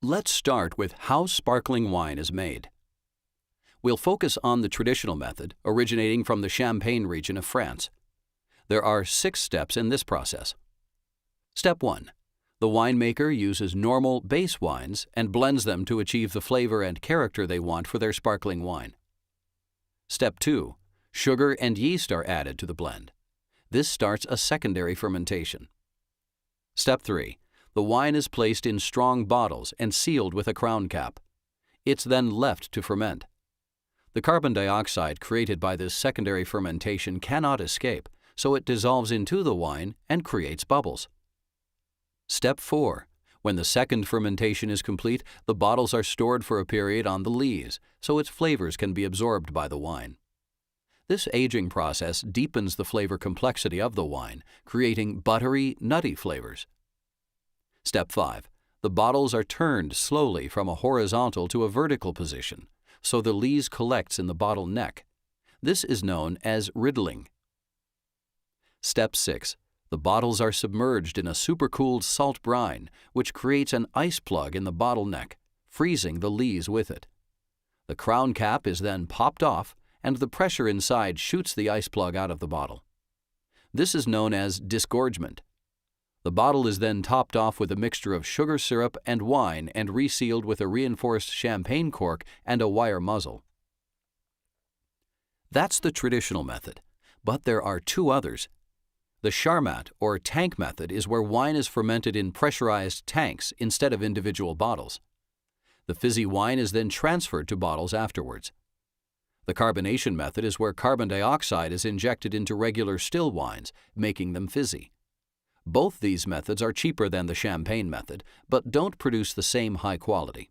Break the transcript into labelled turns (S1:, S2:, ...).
S1: Let's start with how sparkling wine is made. We'll focus on the traditional method originating from the Champagne region of France. There are 6 steps in this process. Step 1. The winemaker uses normal base wines and blends them to achieve the flavor and character they want for their sparkling wine. Step 2. Sugar and yeast are added to the blend. This starts a secondary fermentation. Step 3. The wine is placed in strong bottles and sealed with a crown cap. It's then left to ferment. The carbon dioxide created by this secondary fermentation cannot escape, so it dissolves into the wine and creates bubbles. Step 4. When the second fermentation is complete, the bottles are stored for a period on the lees, so its flavors can be absorbed by the wine. This aging process deepens the flavor complexity of the wine, creating buttery, nutty flavors. Step 5. The bottles are turned slowly from a horizontal to a vertical position, so the lees collects in the bottle neck. This is known as riddling. Step 6. The bottles are submerged in a supercooled salt brine, which creates an ice plug in the bottle neck, freezing the lees with it. The crown cap is then popped off, and the pressure inside shoots the ice plug out of the bottle. This is known as disgorgement. The bottle is then topped off with a mixture of sugar syrup and wine and resealed with a reinforced champagne cork and a wire muzzle. That's the traditional method, but there are 2 others. The Charmat or tank method is where wine is fermented in pressurized tanks instead of individual bottles. The fizzy wine is then transferred to bottles afterwards. The carbonation method is where carbon dioxide is injected into regular still wines, making them fizzy. Both these methods are cheaper than the champagne method, but don't produce the same high quality.